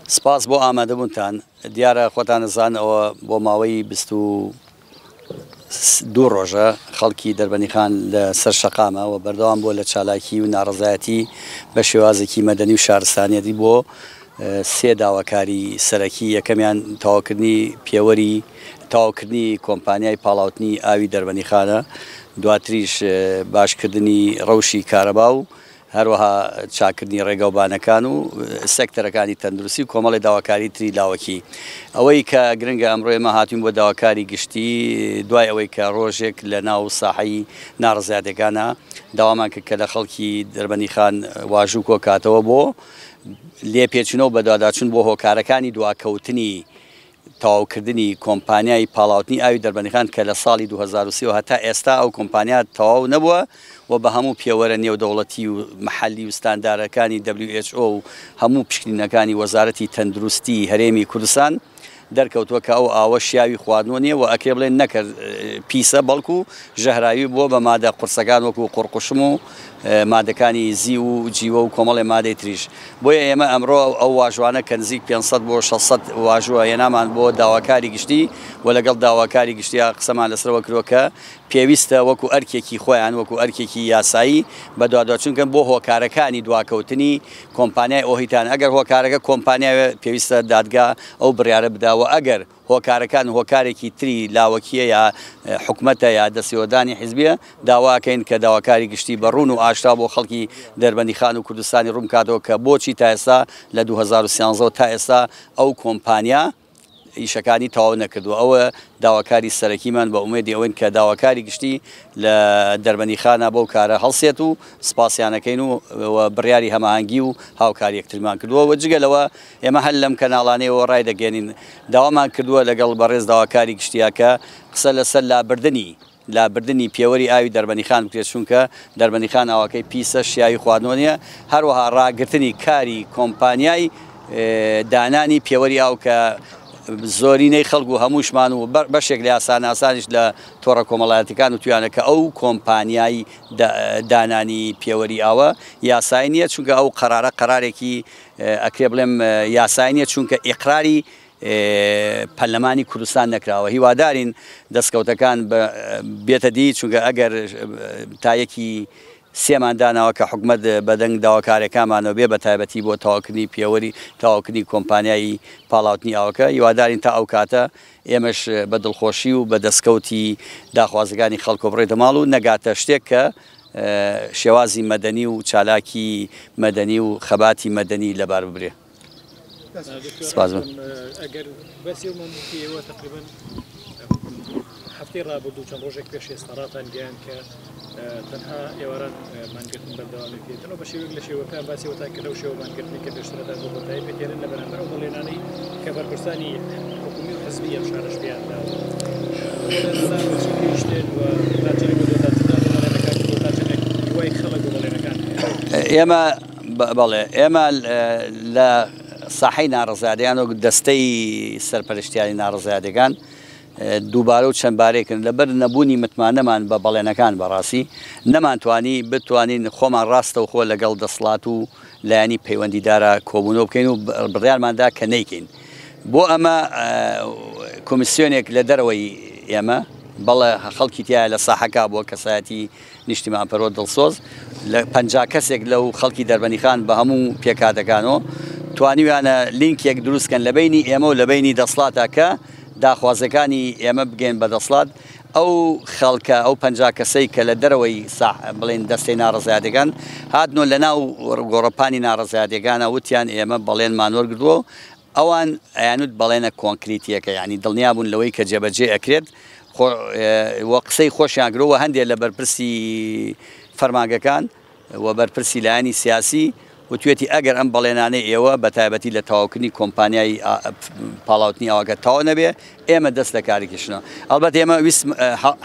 سپاس بۆ ئامادەبوونتان دیارە خۆتان دەزانەوە بۆ ماوەی 22 ڕۆژە خەڵکی دەربەنیخان لە سەر شەقامە و بەردەوام بۆ لە چالاکی و ناڕزایەتی بە شێوازێکی مەدەنی و شارستانیەتی بۆ سێ داواکاری سەرەکی یەکەمیان تەواوکردنی پێوەری تەواوکردنی کۆمپانیای پاڵاوتنی ئاوی دەربەنیخانە، دواتریش باشکردنی ڕەوشی کارەبا و هەروەها چاکردنی ڕێگەوبانەکان و سێکتەرەکانی تەندروستی و کۆمەڵی داواکاری تری لاوەکی. ئەوەی کە گرنگە ئەمڕۆ ئێمە هاتوین بۆ داواکاری گشتی دوای ئەوەی کە ڕۆژێک لە ناو ساحەی ناڕزایەتەکانە داوامان کرد کە لە خەڵکی دەربەنیخان واژوو کۆکاتەوە بۆ لێپێچنەوە بە دواداچوون بۆ هۆکارەکانی دواکەوتنی تەواوکردنی کۆمپانیای پاڵاوتنی ئاوی دەربەنیخان کە لە ساڵی 2023 هەتا ئێستا ئەو کۆمپانیا تەواو نەبووە و بە هەموو پێوەرە نێودەوڵەتی و محەلی و ستاندارەکانی WHO و هەموو پشکنینەکانی وەزارەتی تەندروستی هەرێمی کوردستان دەرکەوتووە کە ئەو ئاوە شیاوی خواردنەوە نیە و ئەکرێ بڵێن نەکرد پیسە بەڵکو ژەهراوی بووە بە مادە قورسەکان وەکو قوڕقوشم و مادەکانی زی و جیوە و کۆمەڵی مادەی تریش. بۆیە ئێمە ئەمڕۆ ئەو واژوانە کە نزیک 500 بۆ 600 واژووە هێنامان بۆ داواکاری گشتی و لەگەڵ داواکاری گشتیا قسەمان لەسەرەوە کردووە کە پێویستە وەکو ئەرکێکی خۆیان وەکو ئەرکێکی یاسایی بە دواداچوونکەن بۆ هۆکارەکانی دواکەوتنی کۆمپانیای ئۆهیتان. ئەگەر هۆکارەکە کۆمپانیاوە پێویستە دادگا ئەو بڕیارە بداوە، ئەگەر هۆکارەکان هۆکارێکی تری لاوەکیە یا حکومەتە یا دەسیۆدانی حیزبیە داواکەین کە داواکاری گشتی بەڕوون و ئاشتا بۆ خەڵکی دەربەندیخان و کوردستانی ڕوون کاتەوە کە بۆچی تا ئێستا لە 2013 تا ئێستا ئەو کۆمپانیا ئیشەکانی تەواو نەکردووە. ئەوە داواکاری سەرەکیمان بە ئومێدی ئەوەن کە داواکاری گشتی لە دەربەندیخانە بەو کارە هەڵسێت و سپاسیانەکەین و بڕیاری هەماهەنگی و هاوکاری یەکترمان کردووە. و جگەلەوە ئێمە هەل لەم کەناڵانەیەوە ڕای دەگەێنین داوامان کردووە لەگەڵ بەڕێز داواکاری گشتیاکە قسە لەسەر لابردنی پێوەری ئاوی دەربەنیخان بکرێت، چونکە دەربەنیخان ئاوەکەی پیسە شیاوی خواردنەوە نیە، هەروەها ڕاگررتنی کاری کۆمپانیای دانانی پێوەری ئاو کە زۆرینەی خەڵک و هەمووشمان و بەشێک لە ئاسانیش لە تۆڕە کۆمەڵایەتەکان و توانەکە ئەو کۆمپانیای دانانی پێوەری ئاوە یاسایی نیە، چونکە ئەو قەرارێکی ئەکرێ بڵێم یاسایی نیە، چونکە ئیقراری پەرلەمانی کوردستان نەکراوە. هیوادارین دەستکەوتەکان بێتە دی، چونکە ئەگەر تایەکی سێمان داناوە کە حکومەت بەدەنگ داواکارەکانمانەوە بێ بە تایبەتی بۆ تەواوکردنی پێوەری تەواوکردنی کۆمپانیای پاڵاوتنی ئاوەکە، هیوادارین تا ئەو کاتە ئێمەش بە دڵخۆشی و بە دەستکەوتی داخوازەکانی خەڵکۆ بڕێتە ماڵ و نەگاتە شتێک کە شێوازی مەدەنی و چالاکی مەدەنی و خەباتی مەدەنی لەبار ببرێ. ئەگەر بەسیەوەمان پێوە تقریباً هەفتەی ڕابردوو چەند ڕۆژێک پێش ئێستاڕاتان گەیان کە تەنها ئێواران مانگرتن بەردەوامی پێێتنەوە بە شێوەیەک لە شێوەکان باسیەوەتان کە لەو شێوە مانگرتنی کە پێشترەدا بۆ بەتایی پێێنن لە بەرامبەر ئەو بەڵێنانەی کە بەرپرسانی حکومی و حزبی ئەم شارەش پێیانداوە شتێن و دوای خەڵک و بەڵێنەکان ئێمە لە ساحەی ناڕزایەتیان و دەستەی سەرپەرشتیانی ناڕزایەتەکان دووبارە و چەندبارێکن لەبەر نەبوونی متمانەمان بە بەڵێنەکان بەڕاستی نەمانتوانی بتوانین خۆمان ڕاستەوخۆ لەگەڵ دەسڵات و لایەنی پەیوەندیدارە کۆبوونەوە بکەین و بڕیارماندا کە نەیکەین. بۆ ئەمە کۆمیسیۆنێک لە دەرەوەی ئێمە بەڵێ خەڵکی تایە لە ساحەکە بۆ کەسایەتی نیشتیمان پەرۆ دڵسۆز لە 50 کەسێک لەو خەڵکی دەربەنیخان بە هەموو پێکاتەکانەوە توانیویانە لینکێک دروستکەن لە بینی ئێمە و لە بینی دەسڵاتە کە داخوازەکانی ئێمە بگەین بە دەسڵات ئەو خەڵکە ئەو 50 کەسەی کە لە دەرەوەی بڵێن دەستەی ناڕزایەتەکان هاتنۆ لە ناو گۆڕەپانی ناڕزایەتەکانە وتیان ئێمە بەڵێنمان وەرگردووە ئەوان ئەیانوت بەڵێنە کۆنکریتیەکە، یعنی دڵنیابوون لەوەی کە جێبەجێ ئەکرێت وە قسەی خۆشیان گرەوە هەندێک لە بەرپرسی فەرمانگەکان و بەرپرسی لایەنی سیاسی وتوێتی ئەگەر ئەم بەڵێنانەی ئێوە بە تایبەتی لە تەواوکردنی کۆمپانیای پاڵاوتنی ئاوەکە تەواو نەبێ ئێمە دەست لە کارێکیشنەوە. ئەلبەت ئێمە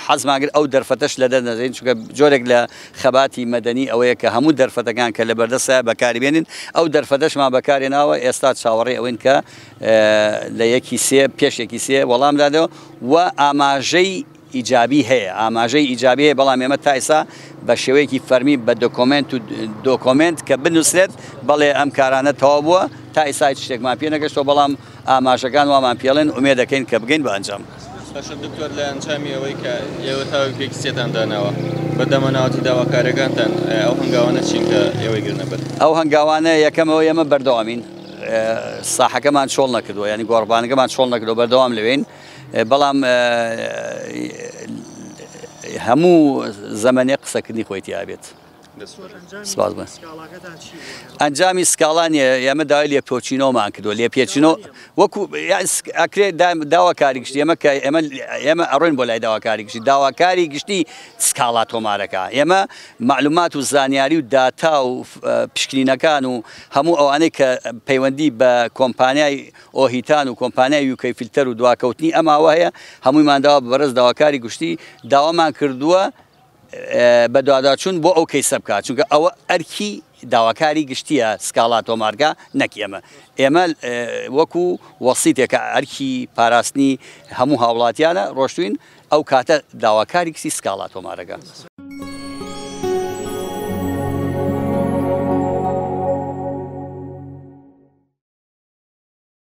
حەزماگر ئەو دەرفەتەش لە دەرنەدەین، چونکە جۆرێک لە خەباتی مەدەنی ئەوەیە کە هەموو دەرفەتەکان کە لە بەردەستە بەکاربێنین ئەو دەرفەتەشمان بەکارێناوە. ئێستا چاوەڕێ ئەوەین کە لە یەکی سێ پێش یەکی سێ وەڵام دادەوە و ئاماژەی ئیجابی هەیە ئاماژەی ئیجابی هەیە بەڵام ئێمە تا ئێستا بە شێوەیەکی فەرمی بە دۆکۆمنت کە بنووسێت بەڵێ ئەم کارانە تەواو بووە تا ئێستا هیچ شتێکمان پێ نەگەشتەوە بەڵام ئاماژەکان وامان پێڵێن ئومێد دەکەین کە بگەین بە ئەنجام. باشە دکتۆر لە ئەنجامی ئەوەی کە ئێوە تاوێک پێکی سێتان داناوە بەدەمە ناوەتی داواکارەکانتان ئەو هەنگاوانە چین کە ئێوەی گرنەبەر؟ ئەو هەنگاوانە یەکەمەوە ئێمە بەردەوامین ساحەکەمان چۆڵ نەکردووە ینی گۆڕبانەکەمان چۆڵ نەکردەوە بەردەوام لەوێن بەڵام هەموو زەمانێ قسەکردنی خۆی تیابێت. ئەنجامی سکاڵانیە ئێمە داوای لێپۆچینۆمان کردووە لێپێچینۆ وەکو ئەکرێت داواکاری گشتی ئێمە ئەڕۆین بۆ لای داواکاری گشتی داواکاری گشتی سکاڵا تۆمارەکە ئێمە معلومات و زانیاری و داتا و پشکنینەکان و هەموو ئەوانەی کە پەیوەندی بە کۆمپانیای ئۆهیتان و کۆمپانیای یوکەی فیلتەر و دواکەوتنی ئەماوە هەیە هەموویمان داوا بەڕێز داواکاری گشتی داوامان کردووە بە دوواداچوون بۆ ئەو کەیسە بکات چونکە ئەوە ئەرکی داواکاری گشتیە سکاڵا تۆمارگە نەک ئێمە وەکو وەسیتێکە ئەرکی پاراستنی هەموو هاوڵاتیانە ڕۆشتوین ئەو کاتە داواکاری کسی سکاڵا تۆمارەکە.